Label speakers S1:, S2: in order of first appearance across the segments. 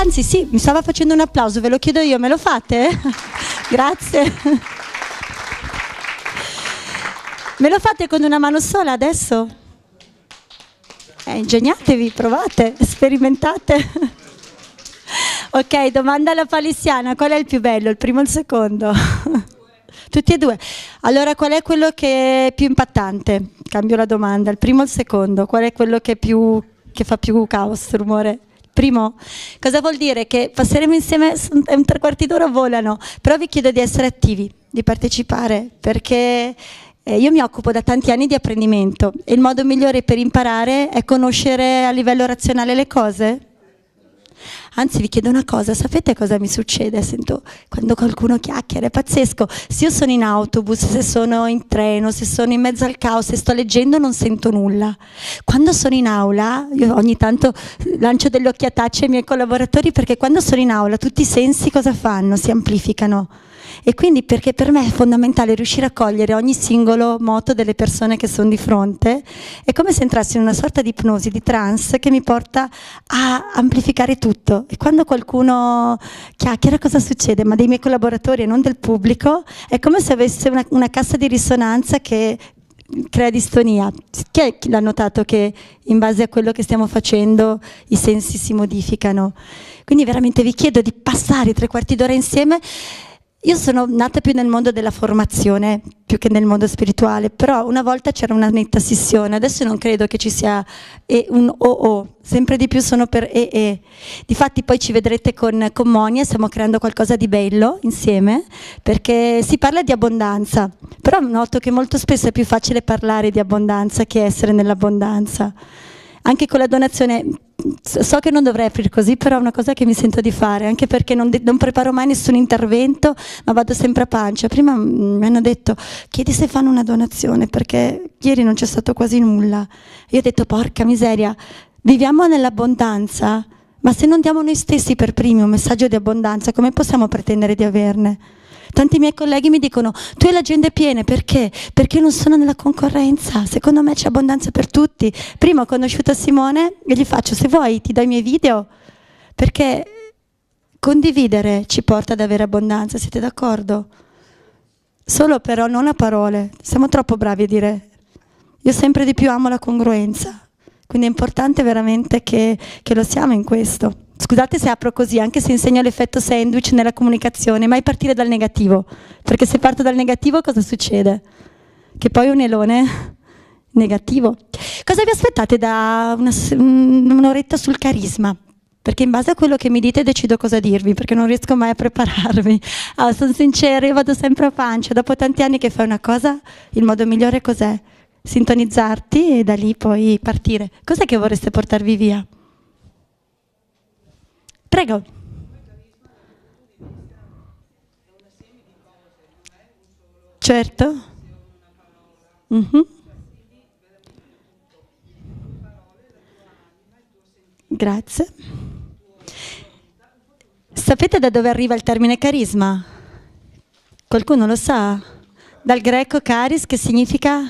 S1: Anzi sì, mi stava facendo un applauso, ve lo chiedo io, me lo fate? Grazie. Me lo fate con una mano sola adesso? Ingegnatevi, provate, sperimentate. Ok, domanda alla palissiana, qual è il più bello, il primo o il secondo? Tutti e due. Allora qual è quello che è più impattante? Cambio la domanda, il primo o il secondo? Qual è quello che fa più caos, rumore? Primo? Cosa vuol dire? Che passeremo insieme, è un 3/4 d'ora, volano, però vi chiedo di essere attivi, di partecipare, perché io mi occupo da tanti anni di apprendimento e il modo migliore per imparare è conoscere a livello razionale le cose. Anzi, vi chiedo una cosa, sapete cosa mi succede? Sento quando qualcuno chiacchiera, è pazzesco. Se io sono in autobus, se sono in treno, se sono in mezzo al caos, se sto leggendo non sento nulla. Quando sono in aula, io ogni tanto lancio delle occhiatacce ai miei collaboratori, perché quando sono in aula tutti i sensi cosa fanno? Si amplificano. E quindi perché per me è fondamentale riuscire a cogliere ogni singolo moto delle persone che sono di fronte, è come se entrassi in una sorta di ipnosi, di trance che mi porta a amplificare tutto. E quando qualcuno chiacchiera cosa succede? Ma dei miei collaboratori e non del pubblico, è come se avesse una cassa di risonanza che crea distonia. Chi è che l'ha notato che in base a quello che stiamo facendo i sensi si modificano? Quindi veramente vi chiedo di passare 3/4 d'ora insieme. Io sono nata più nel mondo della formazione, più che nel mondo spirituale, però una volta c'era una netta scissione, adesso non credo che ci sia un o, sempre di più sono per e. Difatti poi ci vedrete con Monia, stiamo creando qualcosa di bello insieme, perché si parla di abbondanza, però noto che molto spesso è più facile parlare di abbondanza che essere nell'abbondanza. Anche con la donazione, so che non dovrei aprire così, però è una cosa che mi sento di fare, anche perché non preparo mai nessun intervento, ma vado sempre a pancia. Prima mi hanno detto, chiedi se fanno una donazione, perché ieri non c'è stato quasi nulla. Io ho detto, porca miseria, viviamo nell'abbondanza, ma se non diamo noi stessi per primi un messaggio di abbondanza, come possiamo pretendere di averne? Tanti miei colleghi mi dicono, tu hai le agende piene, perché? Perché io non sono nella concorrenza, secondo me c'è abbondanza per tutti. Prima ho conosciuto Simone e gli faccio, se vuoi ti do i miei video, perché condividere ci porta ad avere abbondanza, siete d'accordo? Solo però non a parole, siamo troppo bravi a dire, io sempre di più amo la congruenza, quindi è importante veramente che lo siamo in questo. Scusate se apro così, anche se insegno l'effetto sandwich nella comunicazione, mai partire dal negativo, perché se parto dal negativo cosa succede? Che poi un elone negativo. Cosa vi aspettate da un'oretta sul carisma? Perché in base a quello che mi dite decido cosa dirvi, perché non riesco mai a prepararmi. Sono sincera, io vado sempre a pancia, dopo tanti anni che fai una cosa, il modo migliore cos'è? Sintonizzarti e da lì poi partire. Cos'è che vorreste portarvi via? Prego. Certo. Grazie. Sapete da dove arriva il termine carisma? Qualcuno lo sa? Dal greco charis, che significa...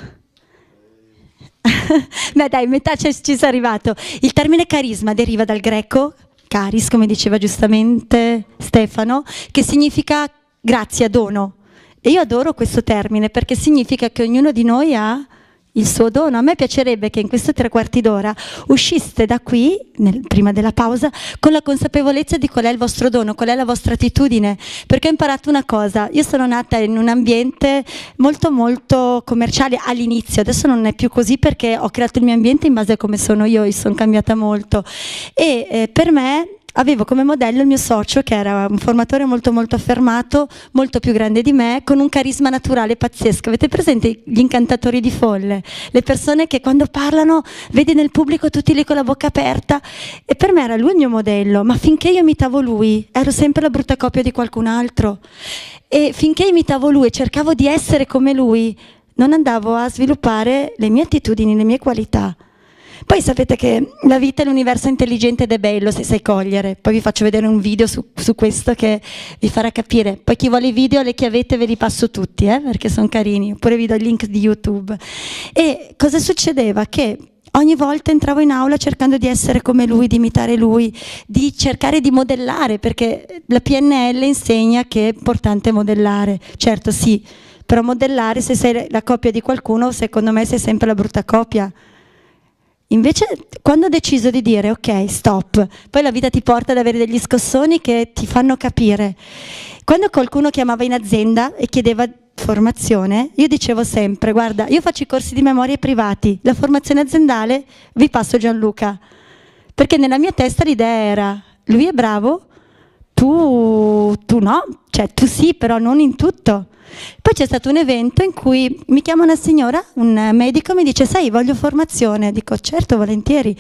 S1: Beh dai, metà ci sei arrivato. Il termine carisma deriva dal greco charis, come diceva giustamente Stefano, che significa grazia, dono. E io adoro questo termine perché significa che ognuno di noi ha il suo dono. A me piacerebbe che in questi 3/4 d'ora usciste da qui, prima della pausa, con la consapevolezza di qual è il vostro dono, qual è la vostra attitudine, perché ho imparato una cosa. Io sono nata in un ambiente molto molto commerciale all'inizio, adesso non è più così perché ho creato il mio ambiente in base a come sono io sono cambiata molto e per me avevo come modello il mio socio, che era un formatore molto molto affermato, molto più grande di me, con un carisma naturale pazzesco. Avete presente gli incantatori di folle? Le persone che quando parlano vedi nel pubblico tutti lì con la bocca aperta, e per me era lui il mio modello, ma finché io imitavo lui ero sempre la brutta copia di qualcun altro, e finché imitavo lui e cercavo di essere come lui non andavo a sviluppare le mie attitudini, le mie qualità. Poi sapete che la vita è l'universo intelligente ed è bello se sai cogliere. Poi vi faccio vedere un video su questo che vi farà capire. Poi chi vuole i video, le chiavette ve li passo tutti, perché sono carini. Oppure vi do il link di YouTube. E cosa succedeva? Che ogni volta entravo in aula cercando di essere come lui, di imitare lui, di cercare di modellare, perché la PNL insegna che è importante modellare. Certo sì, però modellare, se sei la copia di qualcuno, secondo me sei sempre la brutta copia. Invece quando ho deciso di dire ok, stop, poi la vita ti porta ad avere degli scossoni che ti fanno capire. Quando qualcuno chiamava in azienda e chiedeva formazione, io dicevo sempre, guarda, io faccio i corsi di memoria privati, la formazione aziendale vi passo Gianluca, perché nella mia testa l'idea era, lui è bravo, tu no, cioè tu sì, però non in tutto. Poi c'è stato un evento in cui mi chiama una signora, un medico, mi dice, sai, voglio formazione. Dico, certo, volentieri.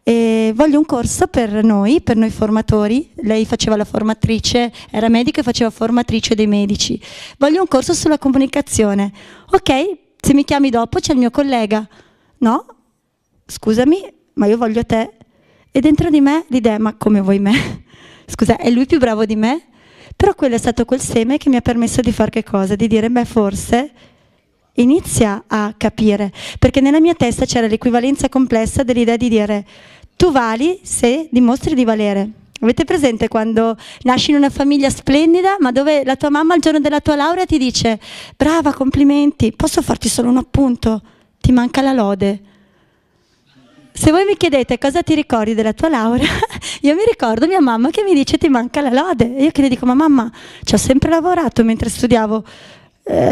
S1: E voglio un corso per noi formatori. Lei faceva la formatrice, era medico e faceva formatrice dei medici. Voglio un corso sulla comunicazione. Ok, se mi chiami dopo c'è il mio collega. No, scusami, ma io voglio te. E dentro di me l'idea, ma come vuoi me? Scusa, è lui più bravo di me? Però quello è stato quel seme che mi ha permesso di fare che cosa? Di dire, beh, forse inizia a capire. Perché nella mia testa c'era l'equivalenza complessa dell'idea di dire, tu vali se dimostri di valere. Avete presente quando nasci in una famiglia splendida, ma dove la tua mamma al giorno della tua laurea ti dice, brava, complimenti, posso farti solo un appunto? Ti manca la lode. Se voi mi chiedete cosa ti ricordi della tua laurea, io mi ricordo mia mamma che mi dice ti manca la lode. E io che le dico, ma mamma, ci ho sempre lavorato mentre studiavo,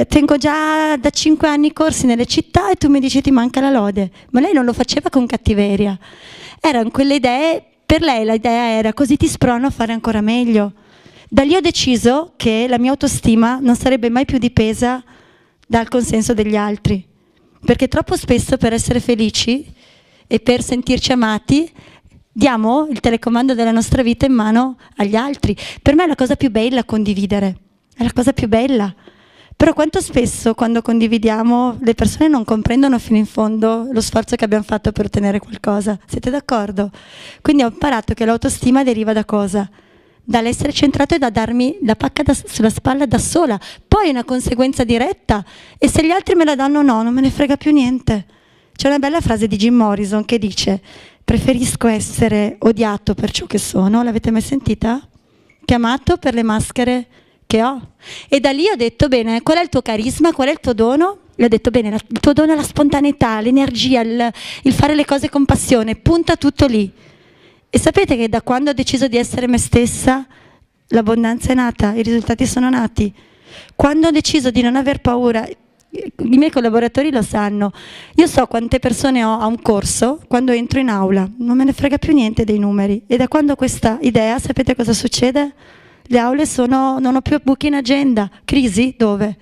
S1: tengo già da 5 anni corsi nelle città e tu mi dici ti manca la lode. Ma lei non lo faceva con cattiveria. Erano quelle idee, per lei l'idea era così ti sprono a fare ancora meglio. Da lì ho deciso che la mia autostima non sarebbe mai più dipesa dal consenso degli altri. Perché troppo spesso per essere felici e per sentirci amati diamo il telecomando della nostra vita in mano agli altri. Per me è la cosa più bella condividere, è la cosa più bella. Però quanto spesso quando condividiamo le persone non comprendono fino in fondo lo sforzo che abbiamo fatto per ottenere qualcosa. Siete d'accordo? Quindi ho imparato che l'autostima deriva da cosa? Dall'essere centrato e da darmi la pacca sulla spalla da sola. Poi è una conseguenza diretta e se gli altri me la danno no, non me ne frega più niente. C'è una bella frase di Jim Morrison che dice preferisco essere odiato per ciò che sono, l'avete mai sentita? Chiamato per le maschere che ho. E da lì ho detto bene, qual è il tuo carisma, qual è il tuo dono? E ho detto bene, il tuo dono è la spontaneità, l'energia, il fare le cose con passione, punta tutto lì. E sapete che da quando ho deciso di essere me stessa, l'abbondanza è nata, i risultati sono nati. Quando ho deciso di non aver paura, i miei collaboratori lo sanno, io so quante persone ho a un corso quando entro in aula, non me ne frega più niente dei numeri. E da quando ho questa idea, sapete cosa succede? Le aule non ho più buchi in agenda. Crisi? Dove?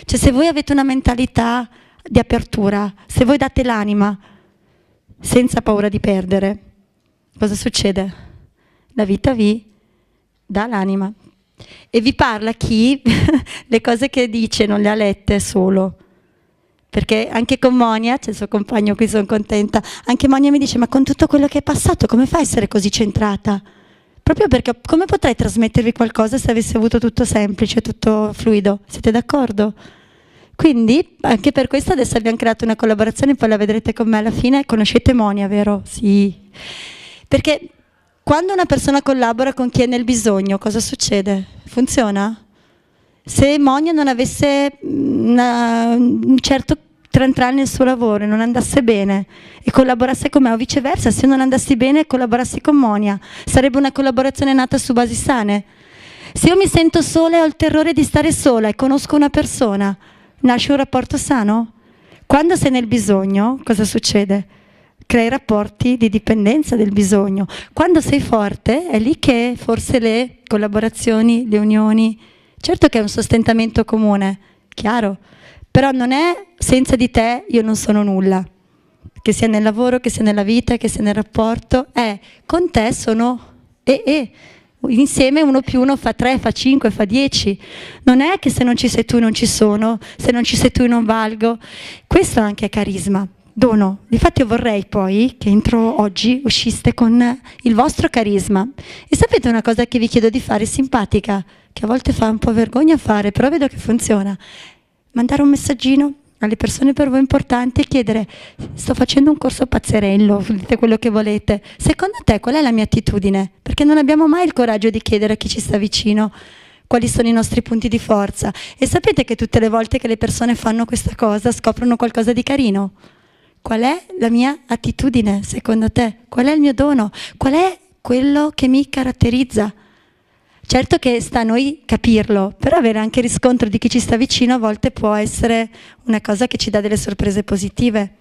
S1: Cioè se voi avete una mentalità di apertura, se voi date l'anima senza paura di perdere, cosa succede? La vita vi dà l'anima. E vi parla chi le cose che dice non le ha lette solo. Perché anche con Monia, c'è il suo compagno qui, sono contenta, anche Monia mi dice ma con tutto quello che è passato come fai a essere così centrata? Proprio perché come potrei trasmettervi qualcosa se avessi avuto tutto semplice, tutto fluido? Siete d'accordo? Quindi anche per questo adesso abbiamo creato una collaborazione, poi la vedrete con me alla fine. Conoscete Monia, vero? Sì. Perché quando una persona collabora con chi è nel bisogno, cosa succede? Funziona? Se Monia non avesse un certo tran nel suo lavoro e non andasse bene e collaborasse con me o viceversa, se io non andassi bene e collaborassi con Monia, sarebbe una collaborazione nata su basi sane. Se io mi sento sola e ho il terrore di stare sola e conosco una persona, nasce un rapporto sano? Quando sei nel bisogno, cosa succede? Crei rapporti di dipendenza del bisogno. Quando sei forte è lì che forse le collaborazioni, le unioni, certo che è un sostentamento comune, chiaro, però non è senza di te io non sono nulla, che sia nel lavoro, che sia nella vita, che sia nel rapporto, con te sono insieme 1 più 1 fa 3, fa 5, fa 10, non è che se non ci sei tu non ci sono, se non ci sei tu non valgo, questo anche è carisma. Dono. Difatti io vorrei poi che entro oggi usciste con il vostro carisma. E sapete una cosa che vi chiedo di fare simpatica, che a volte fa un po' vergogna fare, però vedo che funziona. Mandare un messaggino alle persone per voi importanti e chiedere: sto facendo un corso pazzerello, dite quello che volete, secondo te qual è la mia attitudine? Perché non abbiamo mai il coraggio di chiedere a chi ci sta vicino quali sono i nostri punti di forza. E sapete che tutte le volte che le persone fanno questa cosa scoprono qualcosa di carino? Qual è la mia attitudine, secondo te? Qual è il mio dono? Qual è quello che mi caratterizza? Certo che sta a noi capirlo, però avere anche riscontro di chi ci sta vicino a volte può essere una cosa che ci dà delle sorprese positive.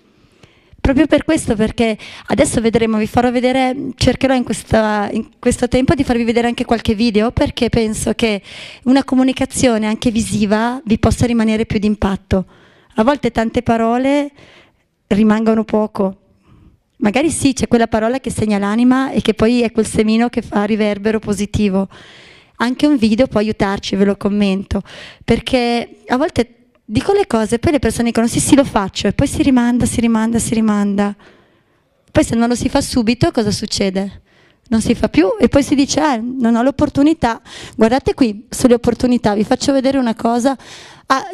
S1: Proprio per questo, perché adesso vedremo, vi farò vedere, cercherò in questo tempo di farvi vedere anche qualche video, perché penso che una comunicazione anche visiva vi possa rimanere più d'impatto. A volte tante parole rimangono poco. Magari sì, c'è quella parola che segna l'anima e che poi è quel semino che fa riverbero positivo. Anche un video può aiutarci, ve lo commento, perché a volte dico le cose, poi le persone dicono sì sì lo faccio e poi si rimanda. Poi se non lo si fa subito cosa succede? Non si fa più e poi si dice non ho l'opportunità. Guardate qui, sulle opportunità, vi faccio vedere una cosa.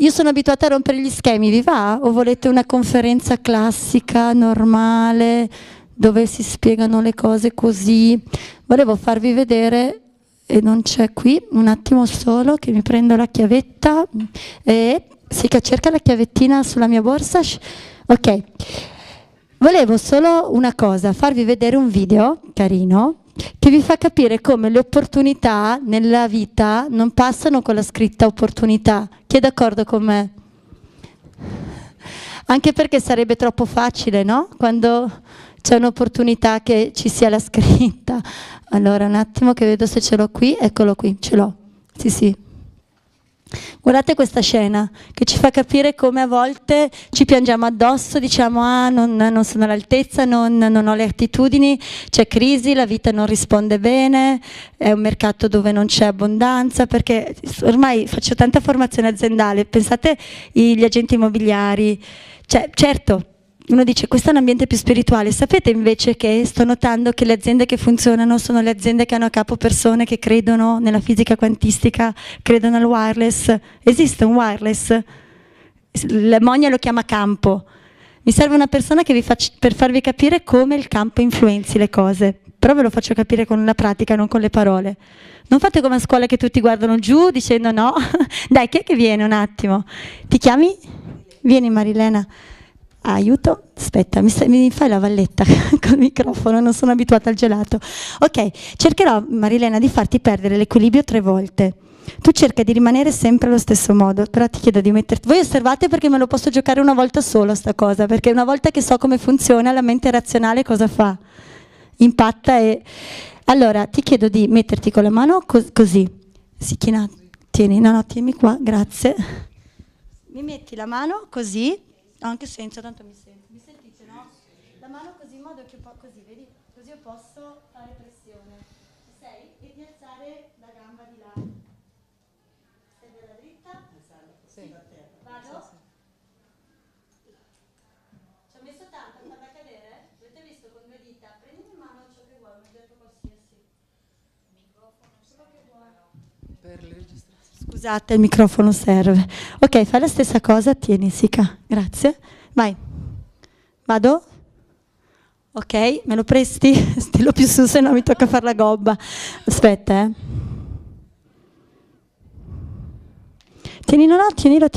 S1: Io sono abituata a rompere gli schemi, vi va? O volete una conferenza classica, normale, dove si spiegano le cose così? Volevo farvi vedere, e non c'è qui, un attimo solo che mi prendo la chiavetta e sì, che cerca la chiavettina sulla mia borsa. Ok, volevo solo una cosa, farvi vedere un video carino che vi fa capire come le opportunità nella vita non passano con la scritta opportunità. Chi è d'accordo con me? Anche perché sarebbe troppo facile, no? Quando c'è un'opportunità che ci sia la scritta. Allora, un attimo che vedo se ce l'ho qui. Eccolo qui, ce l'ho. Sì, sì. Guardate questa scena che ci fa capire come a volte ci piangiamo addosso, diciamo non sono all'altezza, non ho le attitudini, c'è crisi, la vita non risponde bene, è un mercato dove non c'è abbondanza, perché ormai faccio tanta formazione aziendale, pensate agli agenti immobiliari, cioè certo uno dice questo è un ambiente più spirituale, sapete invece che sto notando che le aziende che funzionano sono le aziende che hanno a capo persone che credono nella fisica quantistica, credono al wireless. Esiste un wireless? La Monia lo chiama campo. Mi serve una persona che per farvi capire come il campo influenzi le cose, però ve lo faccio capire con la pratica, non con le parole. Non fate come a scuola che tutti guardano giù dicendo no. Dai, chi è che viene un attimo? Ti chiami? Vieni Marilena. Aiuto, aspetta, mi fai la valletta col microfono, non sono abituata al gelato. Ok, cercherò Marilena di farti perdere l'equilibrio 3 volte. Tu cerca di rimanere sempre allo stesso modo, però ti chiedo di metterti... Voi osservate perché me lo posso giocare una volta solo sta cosa, perché una volta che so come funziona la mente razionale cosa fa? Impatta e... Allora, ti chiedo di metterti con la mano così. Sicchina, tieni, no, tieni qua, grazie. Mi metti la mano così. Anche senza, tanto mi sentite, no? La mano così in modo che così, vedi? Così io posso fare pressione. Ci sei? E di alzare la gamba di là. Stai bella dritta? Sì. Vado? Ci ho messo tanto a farla cadere? Avete visto con 2 dita? Prendi in mano ciò che vuoi, un oggetto qualsiasi. Microfono, quello che vuoi. Per le registrazioni. Scusate, il microfono serve. Ok, fai la stessa cosa, tieni, Sica. Grazie. Vai. Vado? Ok, me lo presti? Stillo più su, se no mi tocca fare la gobba. Aspetta, Tienilo, no, tienilo.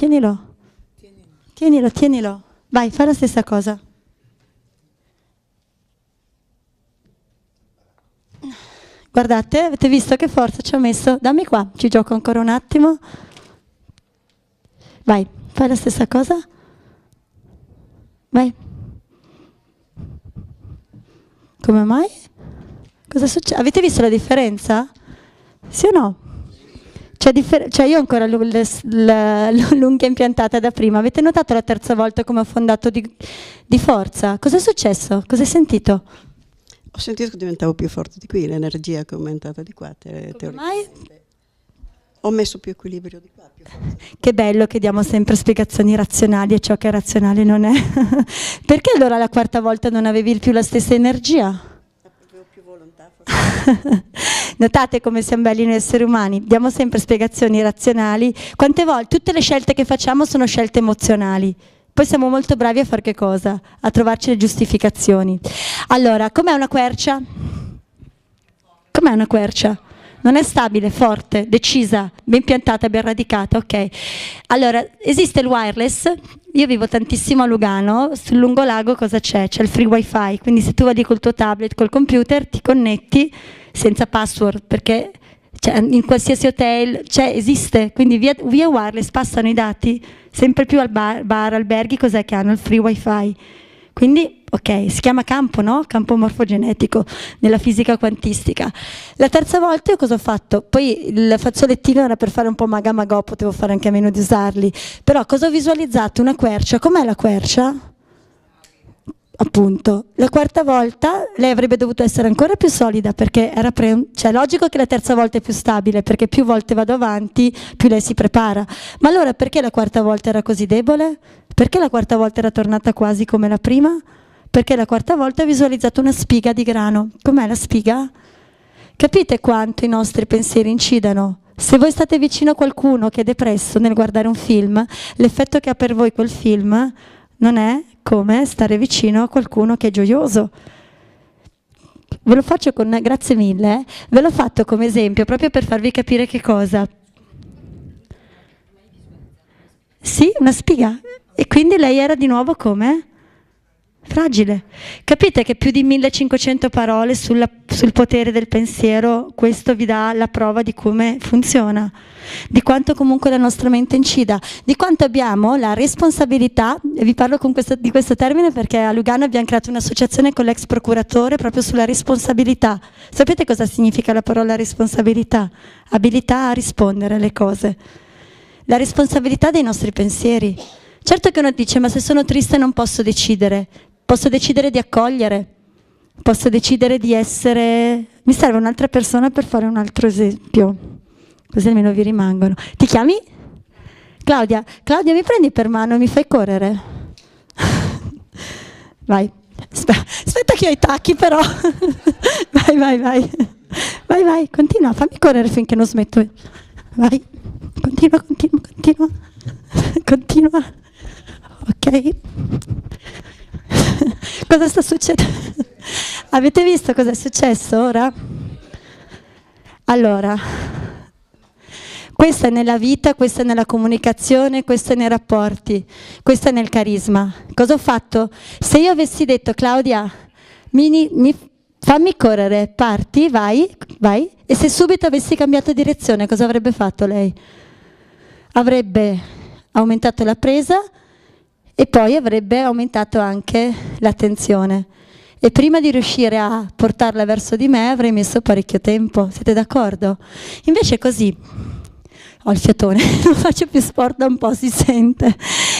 S1: Tienilo. Vai, fai la stessa cosa. Guardate, avete visto che forza ci ho messo? Dammi qua, ci gioco ancora un attimo. Vai, fai la stessa cosa. Vai. Come mai? Cosa succede? Avete visto la differenza? Sì o no? Cioè io ho ancora l'unghia impiantata da prima. Avete notato la terza volta come ho affondato di forza? Cosa è successo? Cosa hai sentito?
S2: Ho sentito che diventavo più forte di qui, l'energia che è aumentata di qua.
S1: Come mai?
S2: Ho messo più equilibrio di qua. Più
S1: che bello che diamo sempre spiegazioni razionali a ciò che razionale non è. Perché allora la quarta volta non avevi più la stessa energia?
S2: Avevo più volontà. Forse.
S1: Notate come siamo belli noi esseri umani, diamo sempre spiegazioni razionali. Quante volte tutte le scelte che facciamo sono scelte emozionali. Poi siamo molto bravi a fare che cosa? A trovarci le giustificazioni. Allora, com'è una quercia? Com'è una quercia? Non è stabile, forte, decisa, ben piantata, ben radicata, ok. Allora, esiste il wireless, io vivo tantissimo a Lugano, sul lungolago cosa c'è? C'è il free wifi, quindi se tu vadi col tuo tablet, col computer, ti connetti senza password, perché in qualsiasi hotel esiste, quindi via wireless passano i dati, sempre più al bar, alberghi, cos'è che hanno? Il free wifi. Quindi, ok, si chiama campo, no? Campo morfogenetico nella fisica quantistica. La terza volta io cosa ho fatto? Poi il fazzolettino era per fare un po' magamagò, potevo fare anche a meno di usarli. Però cosa ho visualizzato? Una quercia. Com'è la quercia? Appunto. La quarta volta lei avrebbe dovuto essere ancora più solida, perché era cioè, logico che la terza volta è più stabile, perché più volte vado avanti, più lei si prepara. Ma allora perché la quarta volta era così debole? Perché la quarta volta era tornata quasi come la prima? Perché la quarta volta ho visualizzato una spiga di grano. Com'è la spiga? Capite quanto i nostri pensieri incidano? Se voi state vicino a qualcuno che è depresso nel guardare un film, l'effetto che ha per voi quel film non è come stare vicino a qualcuno che è gioioso. Ve lo faccio grazie mille, ve l'ho fatto come esempio proprio per farvi capire che cosa. Sì, una spiga. E quindi lei era di nuovo come? Fragile. Capite che più di 1500 parole sul potere del pensiero, questo vi dà la prova di come funziona, di quanto comunque la nostra mente incida, di quanto abbiamo la responsabilità, e vi parlo di questo termine perché a Lugano abbiamo creato un'associazione con l'ex procuratore proprio sulla responsabilità. Sapete cosa significa la parola responsabilità? Abilità a rispondere alle cose. La responsabilità dei nostri pensieri. Certo che uno dice, ma se sono triste non posso decidere di accogliere, posso decidere di essere... Mi serve un'altra persona per fare un altro esempio, così almeno vi rimangono. Ti chiami? Claudia. Claudia, mi prendi per mano e mi fai correre? Vai. Aspetta che ho i tacchi però. Vai, continua, fammi correre finché non smetto. Vai, continua. Ok? Cosa sta succedendo? Avete visto cosa è successo ora? Allora, questa è nella vita, questa è nella comunicazione, questa è nei rapporti, questa è nel carisma. Cosa ho fatto? Se io avessi detto, Claudia, fammi correre, parti, vai, e se subito avessi cambiato direzione, cosa avrebbe fatto lei? Avrebbe aumentato la presa e poi avrebbe aumentato anche l'attenzione. E prima di riuscire a portarla verso di me avrei messo parecchio tempo, siete d'accordo? Invece così, ho il fiatone, non faccio più sport da un po', si sente.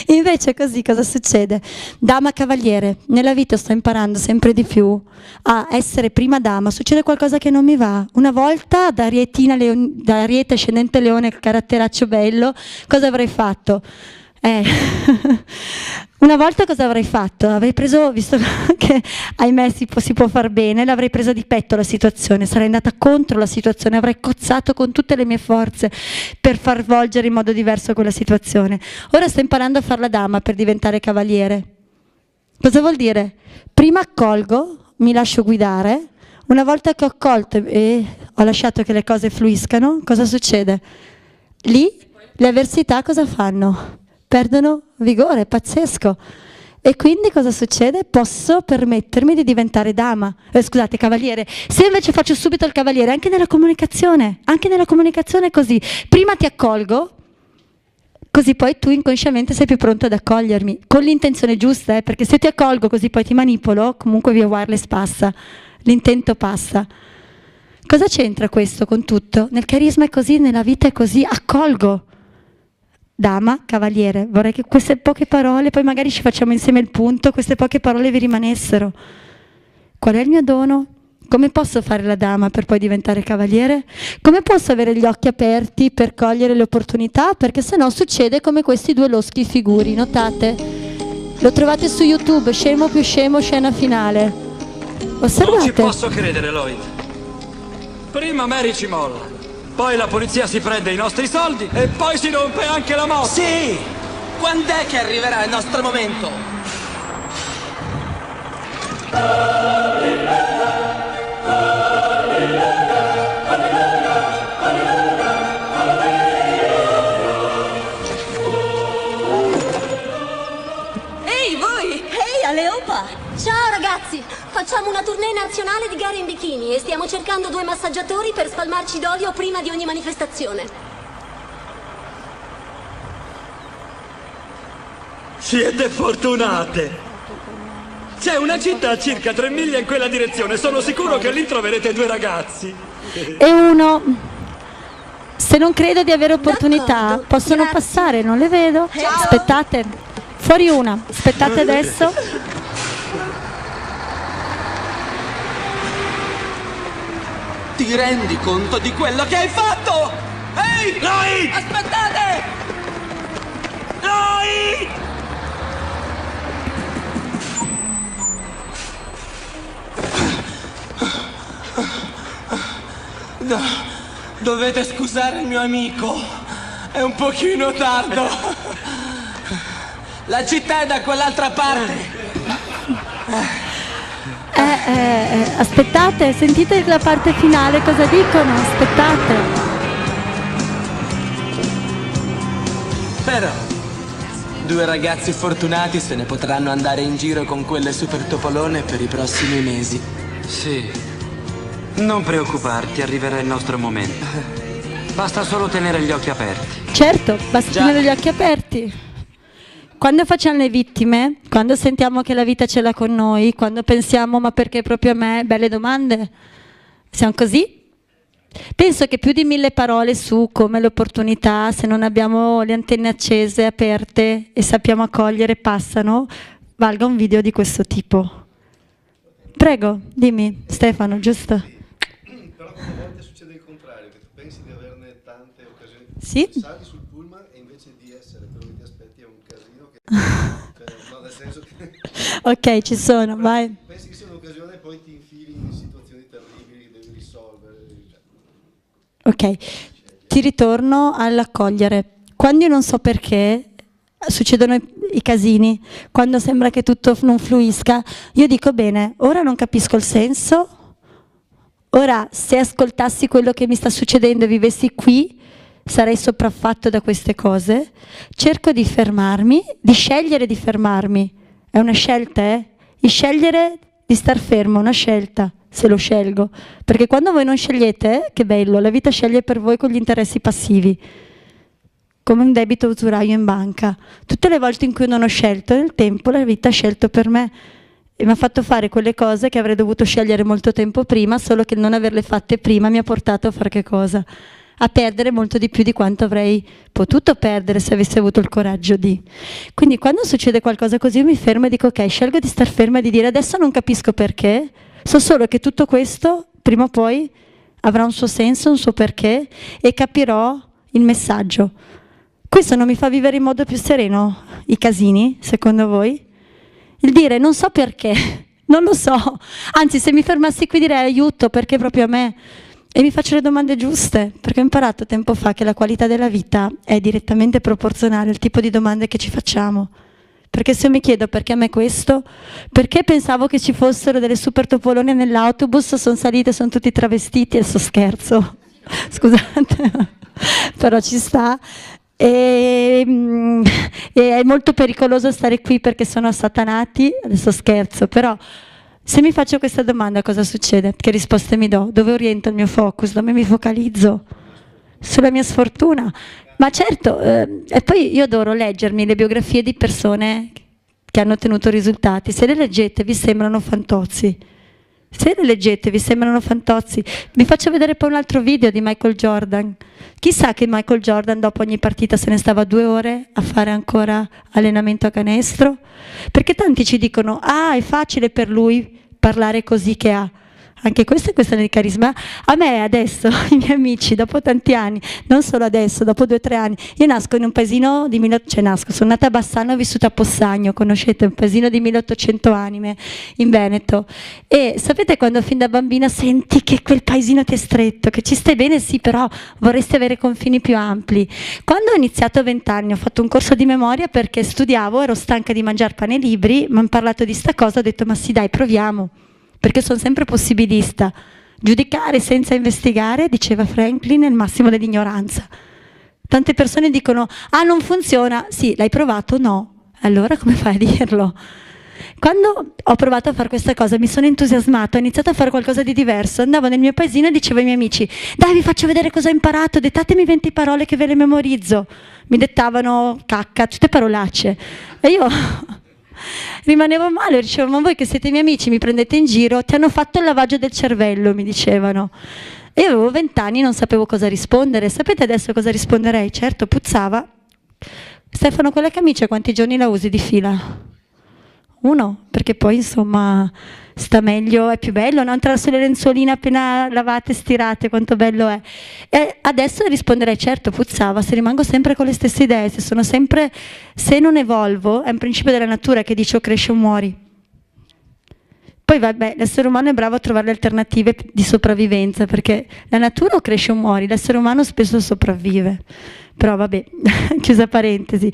S1: Invece così cosa succede? Dama cavaliere, nella vita sto imparando sempre di più a essere prima dama, succede qualcosa che non mi va. Una volta da Ariete ascendente leone, caratteraccio bello, cosa avrei fatto? Una volta cosa avrei fatto? Avrei preso, visto che ahimè si può far bene, l'avrei presa di petto la situazione, sarei andata contro la situazione, avrei cozzato con tutte le mie forze per far volgere in modo diverso quella situazione. Ora sto imparando a fare la dama per diventare cavaliere. Cosa vuol dire? Prima accolgo, mi lascio guidare, una volta che ho accolto e ho lasciato che le cose fluiscano, cosa succede? Lì le avversità cosa fanno? Perdono vigore, pazzesco. E quindi cosa succede? Posso permettermi di diventare dama, scusate, cavaliere. Se invece faccio subito il cavaliere, anche nella comunicazione è così. Prima ti accolgo, così poi tu inconsciamente sei più pronto ad accogliermi, con l'intenzione giusta, perché se ti accolgo così poi ti manipolo, comunque via wireless passa, l'intento passa. Cosa c'entra questo con tutto? Nel carisma è così, nella vita è così, accolgo. Dama, cavaliere, vorrei che queste poche parole, poi magari ci facciamo insieme il punto, queste poche parole vi rimanessero. Qual è il mio dono? Come posso fare la dama per poi diventare cavaliere? Come posso avere gli occhi aperti per cogliere le opportunità? Perché sennò succede come questi due loschi figuri, notate? Lo trovate su YouTube, scemo più scemo, scena finale. Osservate?
S3: Non ci posso credere, Lloyd. Prima Mary ci molla. Poi la polizia si prende i nostri soldi e poi si rompe anche la moto.
S4: Sì, Quando è che arriverà il nostro momento?
S5: Ehi, voi!
S6: Ehi, Aleopa!
S5: Ciao ragazzi! Facciamo una tournée nazionale di gare in bikini e stiamo cercando 2 massaggiatori per spalmarci d'olio prima di ogni manifestazione.
S3: Siete fortunate! C'è una città a circa 3 miglia in quella direzione. Sono sicuro che lì troverete 2 ragazzi.
S1: E uno, se non credo di avere opportunità,
S5: D'accordo,
S1: possono
S5: grazie.
S1: passare, non le vedo.
S5: Ciao.
S1: Aspettate, fuori una, aspettate adesso.
S4: Ti rendi conto di quello che hai fatto? Ehi!
S3: Noi!
S4: Aspettate!
S3: Noi!
S4: No, dovete scusare il mio amico. È un pochino tardo. La città è da quell'altra parte.
S1: Aspettate, sentite la parte finale, cosa dicono? Aspettate.
S4: Però 2 ragazzi fortunati se ne potranno andare in giro con quelle super topolone per i prossimi mesi.
S7: Sì. Non preoccuparti, arriverà il nostro momento. Basta solo tenere gli occhi aperti.
S1: Certo, basta
S4: Già.
S1: tenere gli occhi aperti. Quando facciamo le vittime, quando sentiamo che la vita ce l'ha con noi, quando pensiamo ma perché proprio a me, belle domande, siamo così? Penso che più di 1000 parole su come le opportunità, se non abbiamo le antenne accese, aperte e sappiamo accogliere, passano, valga un video di questo tipo. Prego, dimmi Stefano, giusto?
S8: Però a volte succede il contrario, che tu pensi di averne tante occasioni.
S1: Sì?
S8: Sali sul pullman e invece di essere quello che ti aspetti è un casino che... cioè, no, nel senso che...
S1: Ok, ci sono, vai.
S8: Pensi che sia un'occasione e poi ti infili in situazioni terribili che devi risolvere. Cioè.
S1: Ok, ti ritorno all'accogliere. Quando io non so perché succedono i casini, quando sembra che tutto non fluisca, io dico bene, ora non capisco il senso, ora se ascoltassi quello che mi sta succedendo e vivessi qui, sarei sopraffatto da queste cose, cerco di fermarmi, di scegliere di fermarmi, è una scelta, di scegliere di star fermo, una scelta, se lo scelgo, perché quando voi non scegliete, che bello, la vita sceglie per voi con gli interessi passivi, come un debito usuraio in banca. Tutte le volte in cui non ho scelto nel tempo, la vita ha scelto per me e mi ha fatto fare quelle cose che avrei dovuto scegliere molto tempo prima, solo che il non averle fatte prima mi ha portato a fare che cosa? A perdere molto di più di quanto avrei potuto perdere se avessi avuto il coraggio di. Quindi quando succede qualcosa così io mi fermo e dico ok, scelgo di star ferma e di dire adesso non capisco perché, so solo che tutto questo prima o poi avrà un suo senso, un suo perché e capirò il messaggio. Questo non mi fa vivere in modo più sereno i casini, secondo voi? Il dire non so perché, non lo so, anzi se mi fermassi qui direi aiuto perché proprio a me e mi faccio le domande giuste, perché ho imparato tempo fa che la qualità della vita è direttamente proporzionale al tipo di domande che ci facciamo. Perché se io mi chiedo perché a me questo, perché pensavo che ci fossero delle super topolone nell'autobus, sono salite, sono tutti travestiti, adesso scherzo, scusate, però ci sta. E è molto pericoloso stare qui perché sono assatanati, adesso scherzo, però se mi faccio questa domanda cosa succede? Che risposte mi do? Dove oriento il mio focus? Dove mi focalizzo? Sulla mia sfortuna? Ma certo, e poi io adoro leggermi le biografie di persone che hanno ottenuto risultati, se le leggete vi sembrano fantozzi. Se le leggete vi sembrano fantozzi. Vi faccio vedere poi un altro video di Michael Jordan. Chissà che Michael Jordan dopo ogni partita se ne stava 2 ore a fare ancora allenamento a canestro? Perché tanti ci dicono, ah è facile per lui parlare così che ha. Anche questo è questione di carisma. A me adesso, i miei amici, dopo tanti anni, non solo adesso, dopo 2 o 3 anni, io nasco in un paesino di sono nata a Bassano e ho vissuto a Possagno, conoscete, un paesino di 1800 anime in Veneto. E sapete quando fin da bambina senti che quel paesino ti è stretto, che ci stai bene, sì, però vorresti avere confini più ampli. Quando ho iniziato a 20 anni ho fatto un corso di memoria perché studiavo, ero stanca di mangiare pane e libri, mi hanno parlato di sta cosa, ho detto ma sì dai, proviamo. Perché sono sempre possibilista. Giudicare senza investigare, diceva Franklin, è il massimo dell'ignoranza. Tante persone dicono, ah non funziona, sì, l'hai provato? No. Allora come fai a dirlo? Quando ho provato a fare questa cosa mi sono entusiasmata, ho iniziato a fare qualcosa di diverso, andavo nel mio paesino e dicevo ai miei amici, dai vi faccio vedere cosa ho imparato, dettatemi 20 parole che ve le memorizzo. Mi dettavano cacca, tutte parolacce. E io... rimanevo male, dicevo ma voi che siete miei amici mi prendete in giro, ti hanno fatto il lavaggio del cervello, mi dicevano. E io avevo 20 anni, non sapevo cosa rispondere. Sapete adesso cosa risponderei? Certo, puzzava. Stefano, con le camicie quanti giorni la usi di fila? 1, perché poi insomma sta meglio, è più bello, no? Entrare sulle lenzuoline appena lavate, stirate, quanto bello è. E adesso risponderei certo, puzzava, se rimango sempre con le stesse idee, se non evolvo, è un principio della natura che dice o cresci o muori. Poi vabbè, l'essere umano è bravo a trovare le alternative di sopravvivenza, perché la natura o cresce o muori, l'essere umano spesso sopravvive. Però vabbè, chiusa parentesi.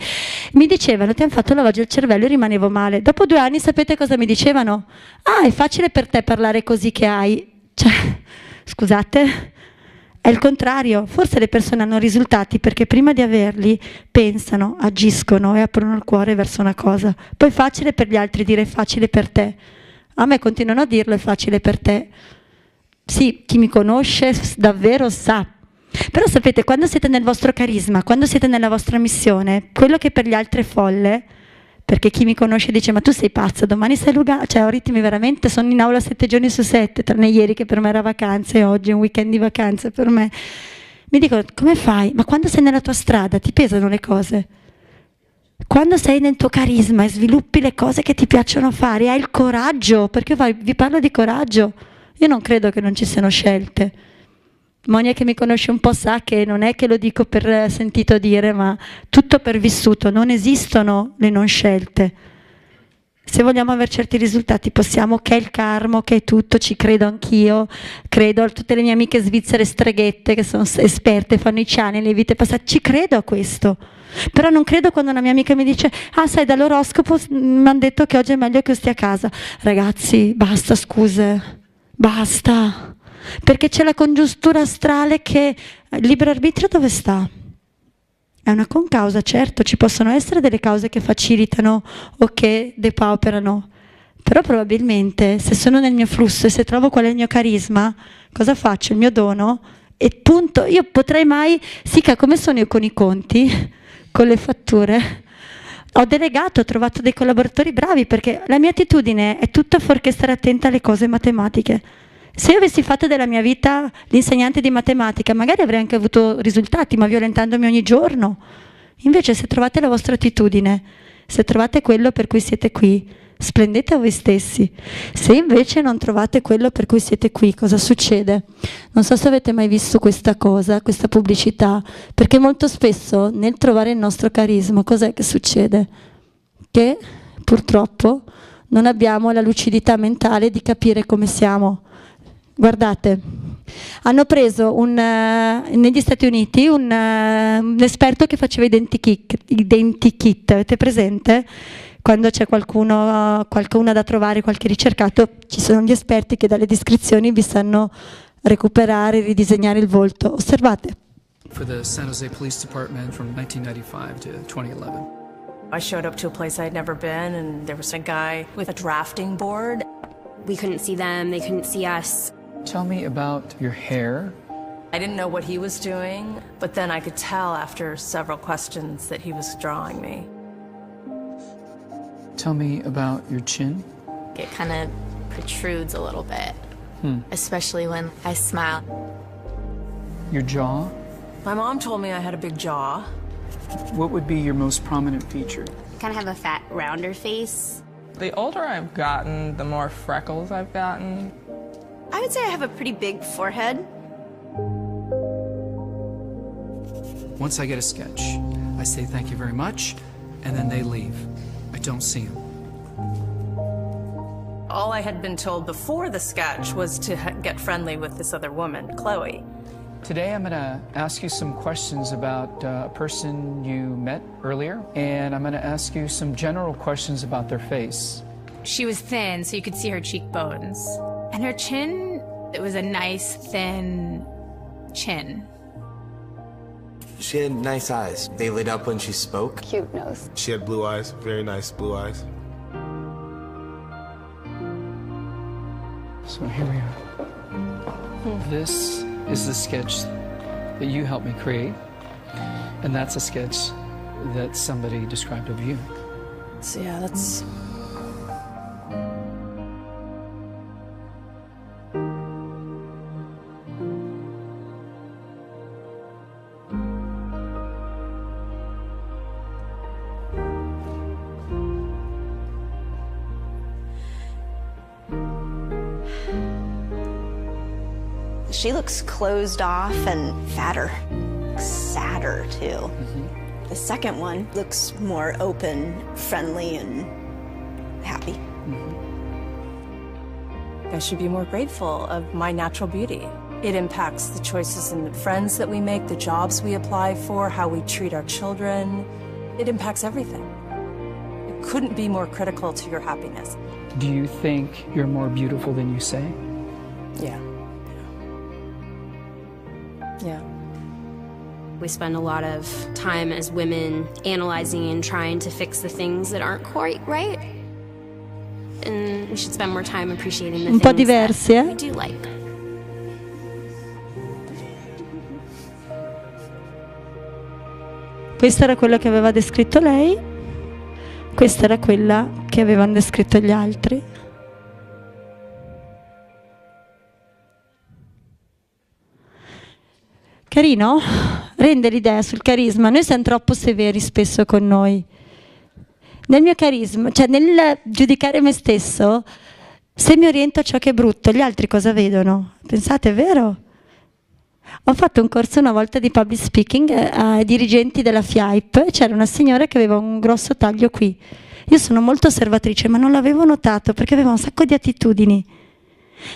S1: Mi dicevano, ti hanno fatto il lavaggio del cervello e rimanevo male. Dopo 2 anni sapete cosa mi dicevano? Ah, è facile per te parlare così che hai. Cioè, scusate, è il contrario. Forse le persone hanno risultati perché prima di averli pensano, agiscono e aprono il cuore verso una cosa. Poi è facile per gli altri dire è facile per te. A me continuano a dirlo, è facile per te. Sì, chi mi conosce davvero sa. Però sapete, quando siete nel vostro carisma, quando siete nella vostra missione, quello che per gli altri è folle, perché chi mi conosce dice ma tu sei pazza, domani sei Lugano, cioè ho ritmi veramente, sono in aula 7 giorni su 7, tranne ieri che per me era vacanza e oggi è un weekend di vacanze per me. Mi dicono, come fai? Ma quando sei nella tua strada ti pesano le cose? Quando sei nel tuo carisma e sviluppi le cose che ti piacciono fare, hai il coraggio, perché io vi parlo di coraggio, io non credo che non ci siano scelte. Monia che mi conosce un po' sa che non è che lo dico per sentito dire, ma tutto per vissuto, non esistono le non scelte. Se vogliamo avere certi risultati possiamo, che è il karma, che è tutto, ci credo anch'io, credo a tutte le mie amiche svizzere streghette che sono esperte, fanno i ciani, le vite passate, ci credo a questo. Però non credo quando una mia amica mi dice ah sai dall'oroscopo mi hanno detto che oggi è meglio che io stia a casa. Ragazzi basta, scuse, basta, perché c'è la congiuntura astrale che il libero arbitrio dove sta? È una concausa, certo, ci possono essere delle cause che facilitano o che depauperano, però probabilmente se sono nel mio flusso e se trovo qual è il mio carisma, cosa faccio? Il mio dono? E punto, io potrei mai, sica come sono io con i conti, con le fatture, ho delegato, ho trovato dei collaboratori bravi perché la mia attitudine è tutta fuorché stare attenta alle cose matematiche. Se io avessi fatto della mia vita l'insegnante di matematica, magari avrei anche avuto risultati, ma violentandomi ogni giorno. Invece se trovate la vostra attitudine, se trovate quello per cui siete qui, splendete a voi stessi. Se invece non trovate quello per cui siete qui, cosa succede? Non so se avete mai visto questa cosa, questa pubblicità, perché molto spesso nel trovare il nostro carisma, cos'è che succede? Che purtroppo non abbiamo la lucidità mentale di capire come siamo. Guardate, hanno preso negli Stati Uniti un esperto che faceva i denti kit, avete presente? Quando c'è qualcuno da trovare, qualche ricercato, ci sono gli esperti che dalle descrizioni vi sanno recuperare, ridisegnare il volto. Osservate.
S6: For the San Jose Police Department from 1995 to 2011.
S9: I showed up to a place I'd never been and there was a guy with a drafting board.
S5: We couldn't see them, they couldn't see us.
S6: Tell me about your hair.
S9: I didn't know what he was doing, but then I could tell after several questions that he was drawing me.
S6: Tell me about your chin.
S10: It kind of protrudes a little bit, especially when I smile.
S6: Your jaw.
S9: My mom told me I had a big jaw.
S6: What would be your most prominent feature?
S10: I kind of have a fat, rounder face.
S11: The older I've gotten, the more freckles I've gotten. I would say I have a pretty big forehead.
S6: Once I get a sketch, I say thank you very much, and then they leave. I don't see them.
S9: All I had been told before the sketch was to get friendly with this other woman, Chloe.
S6: Today I'm going to ask you some questions about a person you met earlier, and I'm going to ask you some general questions about their face.
S10: She was thin, so you could see her cheekbones. And her chin, it was a nice, thin chin.
S4: She had nice eyes. They lit up when she spoke.
S12: Cute nose.
S13: She had blue eyes, very nice blue eyes.
S6: So here we are. This is the sketch that you helped me create, and that's a sketch that somebody described of you.
S9: So yeah, that's...
S11: She looks closed off and fatter, sadder too. The second one looks more open, friendly, and happy.
S9: I should be more grateful of my natural beauty. It impacts the choices and the friends that we make, the jobs we apply for, how we treat our children. It impacts everything. It couldn't be more critical to your happiness.
S6: Do you think you're more beautiful than you say?
S9: Yeah. Yeah.
S14: We spend a lot of time as women analyzing and trying to fix the things that aren't quite right. And we should spend more time appreciating the
S1: Un po'
S14: things
S1: diversi,
S14: that we do like.
S1: Questo era quello che aveva descritto lei, questa era quella che avevano descritto gli altri. Carino? Rende l'idea sul carisma. Noi siamo troppo severi spesso con noi. Nel mio carisma, cioè nel giudicare me stesso, se mi oriento a ciò che è brutto, gli altri cosa vedono? Pensate, è vero? Ho fatto un corso una volta di public speaking ai dirigenti della FIAIP. C'era una signora che aveva un grosso taglio qui. Io sono molto osservatrice, ma non l'avevo notato perché aveva un sacco di attitudini.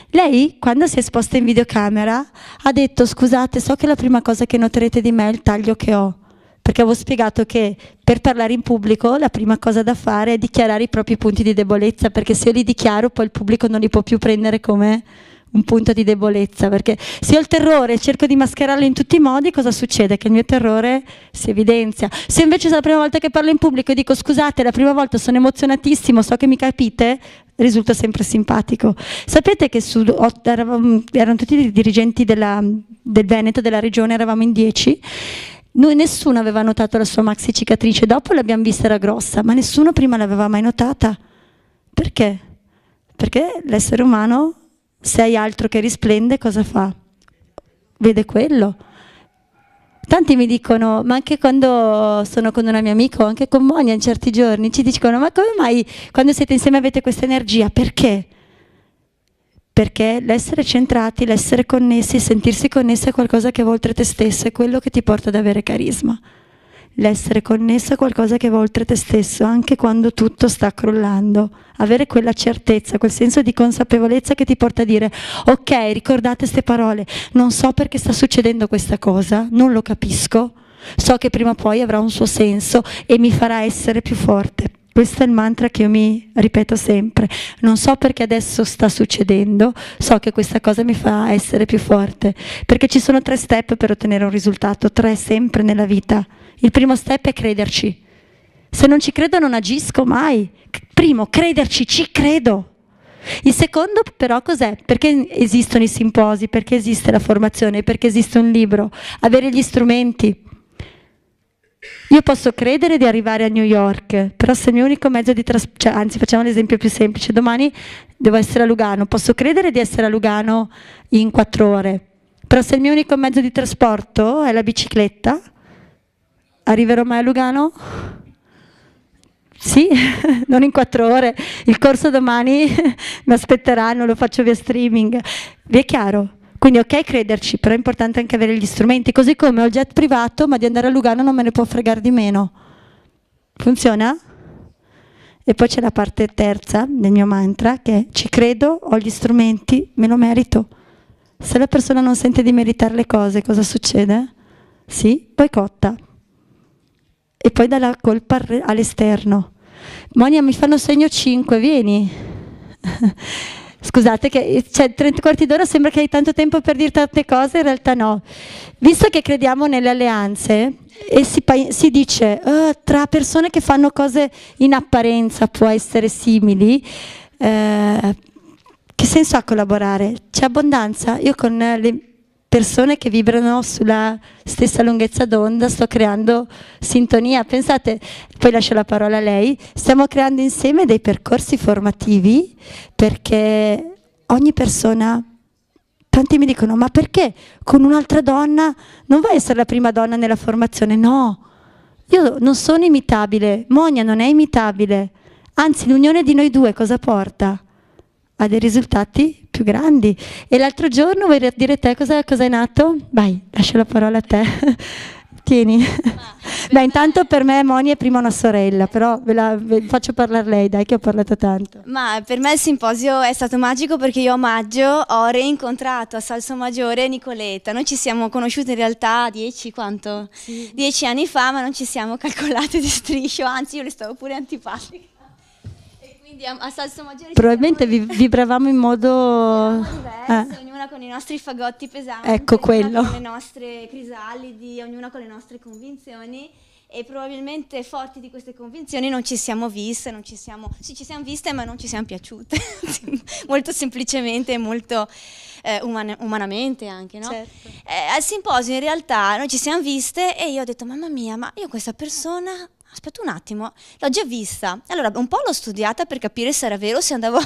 S1: Lei, quando si è esposta in videocamera, ha detto: scusate, so che la prima cosa che noterete di me è il taglio che ho, perché avevo spiegato che per parlare in pubblico la prima cosa da fare è dichiarare i propri punti di debolezza, perché se io li dichiaro poi il pubblico non li può più prendere come un punto di debolezza, perché se ho il terrore e cerco di mascherarlo in tutti i modi, cosa succede? Che il mio terrore si evidenzia. Se invece è la prima volta che parlo in pubblico e dico: scusate, la prima volta sono emozionatissimo, so che mi capite, risulta sempre simpatico. Sapete che erano tutti i dirigenti del Veneto, della regione, eravamo in 10. Noi, nessuno aveva notato la sua maxi cicatrice, dopo l'abbiamo vista, era grossa, ma nessuno prima l'aveva mai notata. Perché? Perché l'essere umano, se hai altro che risplende, cosa fa? Vede quello. Tanti mi dicono, ma anche quando sono con una mia amica o anche con Monia in certi giorni, ci dicono: ma come mai quando siete insieme avete questa energia? Perché? Perché l'essere centrati, l'essere connessi, sentirsi connessi è qualcosa che va oltre te stesso, è quello che ti porta ad avere carisma. L'essere connesso è qualcosa che va oltre te stesso, anche quando tutto sta crollando. Avere quella certezza, quel senso di consapevolezza che ti porta a dire: ok, ricordate queste parole, non so perché sta succedendo questa cosa, non lo capisco, so che prima o poi avrà un suo senso e mi farà essere più forte. Questo è il mantra che io mi ripeto sempre. Non so perché adesso sta succedendo, so che questa cosa mi fa essere più forte. Perché ci sono 3 step per ottenere un risultato, 3 sempre nella vita. Il primo step è crederci. Se non ci credo non agisco mai. Primo, crederci, ci credo. Il secondo però cos'è? Perché esistono i simposi, perché esiste la formazione, perché esiste un libro, avere gli strumenti. Io posso credere di arrivare a New York, però se il mio unico mezzo di trasporto, anzi facciamo l'esempio più semplice, domani devo essere a Lugano, posso credere di essere a Lugano in 4 ore, però se il mio unico mezzo di trasporto è la bicicletta, arriverò mai a Lugano? Sì, non in 4 ore. Il corso domani mi aspetteranno, lo faccio via streaming. Vi è chiaro? Quindi ok crederci, però è importante anche avere gli strumenti, così come ho il jet privato, ma di andare a Lugano non me ne può fregare di meno. Funziona? E poi c'è la parte terza del mio mantra, che è: ci credo, ho gli strumenti, me lo merito. Se la persona non sente di meritare le cose, cosa succede? Sì, boicotta. E poi dà la colpa all'esterno. Monia, mi fanno segno 5, vieni. Scusate, che 3/4 d'ora sembra che hai tanto tempo per dire tante cose, in realtà no. Visto che crediamo nelle alleanze, e si dice tra persone che fanno cose in apparenza può essere simili, che senso ha collaborare? C'è abbondanza? Io con le persone che vibrano sulla stessa lunghezza d'onda sto creando sintonia. Pensate, poi lascio la parola a lei, stiamo creando insieme dei percorsi formativi, perché ogni persona, tanti mi dicono: ma perché con un'altra donna non vai a essere la prima donna nella formazione? No, io non sono imitabile, Monia non è imitabile, anzi l'unione di noi due cosa porta? A dei risultati più grandi. E l'altro giorno, vuoi dire te cosa è nato? Vai, lascio la parola a te. Tieni. Beh, intanto per me Monia è prima una sorella, però ve faccio parlare lei, dai, che ho parlato tanto.
S12: Ma per me il simposio è stato magico, perché io a maggio ho reincontrato a Salsomaggiore Nicoletta. Noi ci siamo conosciuti in realtà 10 anni fa, ma non ci siamo calcolate di striscio, anzi io le stavo pure antipatica. A Salsomaggiore
S1: probabilmente vibravamo in modo
S12: diverso, ognuna con i nostri fagotti pesanti,
S1: ecco quello,
S12: con le nostre crisalidi, ognuna con le nostre convinzioni, e probabilmente forti di queste convinzioni non ci siamo viste, sì, ci siamo viste ma non ci siamo piaciute molto semplicemente e molto umanamente anche, no? Certo. Al simposio in realtà noi ci siamo viste e io ho detto: mamma mia, ma io questa persona, aspetta un attimo, l'ho già vista. Allora un po' l'ho studiata per capire se era vero, se andavo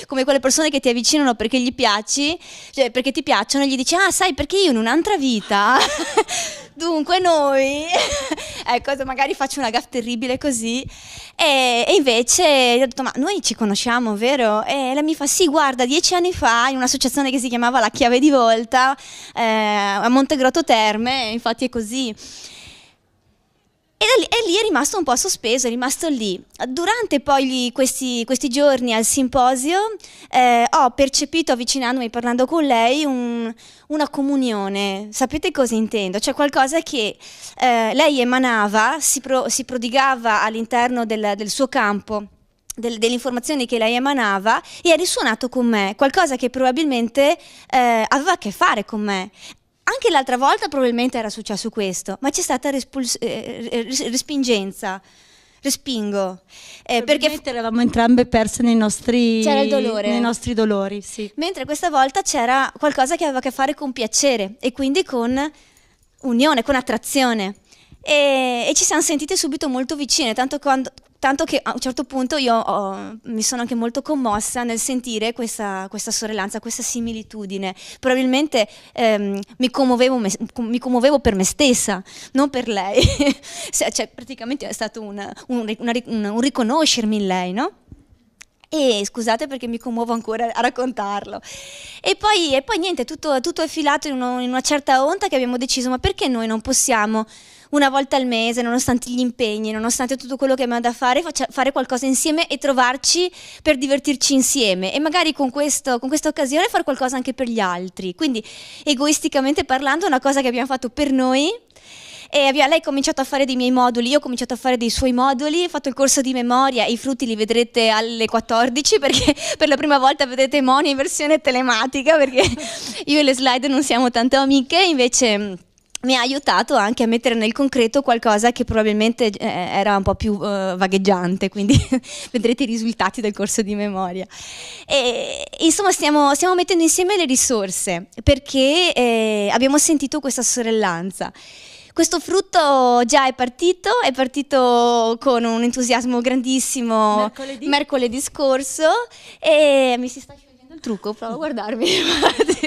S12: come quelle persone che ti avvicinano perché gli piaci, cioè perché ti piacciono, e gli dici: ah, sai, perché io in un'altra vita dunque noi ecco, magari faccio una gaffe terribile così, e invece ho detto: ma noi ci conosciamo, vero? E lei mi fa: sì, guarda, 10 anni fa in un'associazione che si chiamava La Chiave di Volta a Montegrotto Terme, infatti è così. E lì è rimasto un po' sospeso, è rimasto lì. Durante poi questi giorni al simposio ho percepito, avvicinandomi, parlando con lei, una comunione. Sapete cosa intendo? Cioè qualcosa che lei emanava, si prodigava all'interno del suo campo, delle informazioni che lei emanava, e ha risuonato con me, qualcosa che probabilmente aveva a che fare con me. Anche l'altra volta probabilmente era successo questo, ma c'è stata respingenza, respingo.
S1: Perché eravamo entrambe perse nei nostri,
S12: c'era il dolore.
S1: Nei nostri dolori. Sì.
S12: Mentre questa volta c'era qualcosa che aveva a che fare con piacere e quindi con unione, con attrazione. E ci siamo sentite subito molto vicine, tanto che a un certo punto io mi sono anche molto commossa nel sentire questa sorellanza, questa similitudine. Probabilmente mi commuovevo per me stessa, non per lei. Cioè, praticamente è stato un riconoscermi in lei, no? E scusate perché mi commuovo ancora a raccontarlo. E poi niente, tutto è filato in una certa onda, che abbiamo deciso: ma perché noi non possiamo una volta al mese, nonostante gli impegni, nonostante tutto quello che abbiamo da fare qualcosa insieme e trovarci per divertirci insieme, e magari con questa occasione fare qualcosa anche per gli altri. Quindi egoisticamente parlando, è una cosa che abbiamo fatto per noi. E lei ha cominciato a fare dei miei moduli, io ho cominciato a fare dei suoi moduli, ho fatto il corso di memoria, i frutti li vedrete alle 14, perché per la prima volta vedete Monia in versione telematica, perché io e le slide non siamo tanto amiche. Invece mi ha aiutato anche a mettere nel concreto qualcosa che probabilmente era un po' più vagheggiante, quindi vedrete i risultati del corso di memoria. E insomma stiamo mettendo insieme le risorse, perché abbiamo sentito questa sorellanza. Questo frutto già è partito con un entusiasmo grandissimo mercoledì scorso, e mi si sta sciogliendo il trucco, provo a guardarmi.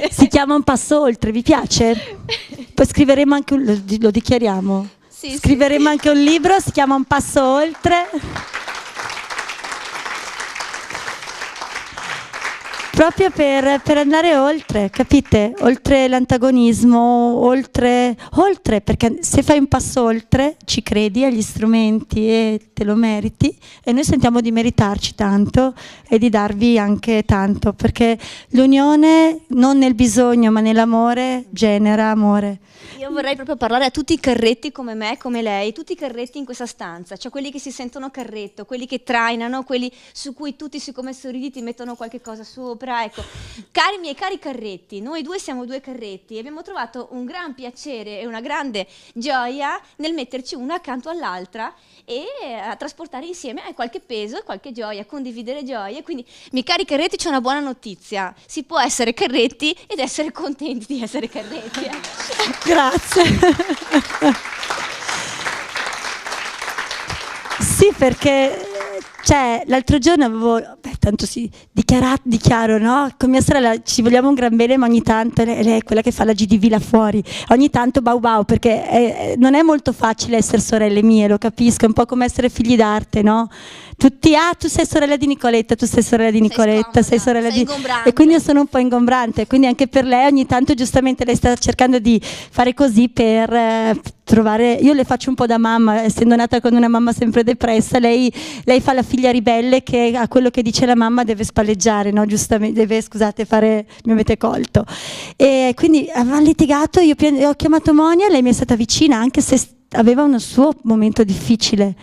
S1: Si chiama Un passo oltre, vi piace? Poi scriveremo anche lo dichiariamo.
S12: Sì,
S1: scriveremo anche un libro, si chiama Un passo oltre. proprio per andare oltre, capite? Oltre l'antagonismo, oltre, perché se fai un passo oltre ci credi agli strumenti e te lo meriti, e noi sentiamo di meritarci tanto e di darvi anche tanto, perché l'unione non nel bisogno ma nell'amore genera amore.
S12: Io vorrei proprio parlare a tutti i carretti come me, come lei, tutti i carretti in questa stanza, cioè quelli che si sentono carretto, quelli che trainano, quelli su cui tutti, siccome sorridi, ti mettono qualche cosa sopra, ecco. Cari miei cari carretti, noi due siamo due carretti e abbiamo trovato un gran piacere e una grande gioia nel metterci una accanto all'altra e a trasportare insieme qualche peso e qualche gioia, condividere gioie. Quindi, miei cari carretti, c'è una buona notizia: si può essere carretti ed essere contenti di essere carretti.
S1: Grazie. Sì, perché l'altro giorno avevo, tanto si dichiaro, no? Con mia sorella ci vogliamo un gran bene, ma ogni tanto lei è quella che fa la GDV là fuori, ogni tanto bau perché non è molto facile essere sorelle mie, lo capisco, è un po' come essere figli d'arte, no? Tutti, tu sei sorella di Nicoletta, tu sei sorella di Nicoletta, sei sorella di... E quindi io sono un po' ingombrante, quindi anche per lei ogni tanto giustamente lei sta cercando di fare così per trovare... Io le faccio un po' da mamma, essendo nata con una mamma sempre depressa, lei fa la figlia ribelle che a quello che dice la mamma deve spalleggiare, no? Giustamente, deve, scusate, fare... mi avete colto. E quindi aveva litigato, io ho chiamato Monia, lei mi è stata vicina anche se aveva un suo momento difficile,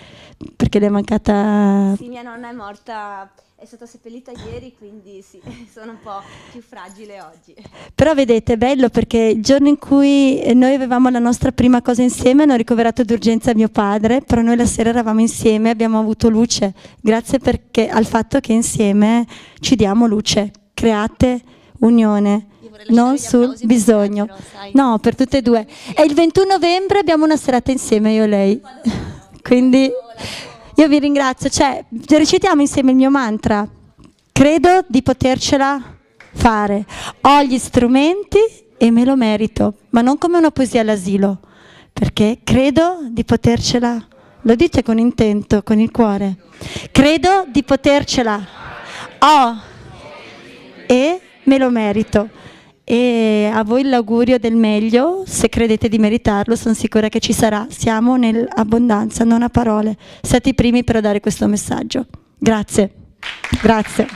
S1: perché le è mancata...
S12: Sì, mia nonna è morta, è stata seppellita ieri, quindi sì, sono un po' più fragile oggi.
S1: Però vedete, è bello perché il giorno in cui noi avevamo la nostra prima cosa insieme, hanno ricoverato d'urgenza mio padre, però noi la sera eravamo insieme, abbiamo avuto luce, grazie al fatto che insieme ci diamo luce, create unione. Non sul bisogno, no, per tutte e due. E il 21 novembre abbiamo una serata insieme, io e lei. Quindi io vi ringrazio, recitiamo insieme il mio mantra: credo di potercela fare, ho gli strumenti e me lo merito, ma non come una poesia all'asilo, perché credo di potercela, lo dite con intento, con il cuore, credo di potercela, ho e me lo merito. E a voi l'augurio del meglio, se credete di meritarlo, sono sicura che ci sarà. Siamo nell'abbondanza, non a parole. Siate i primi per dare questo messaggio. Grazie. Grazie.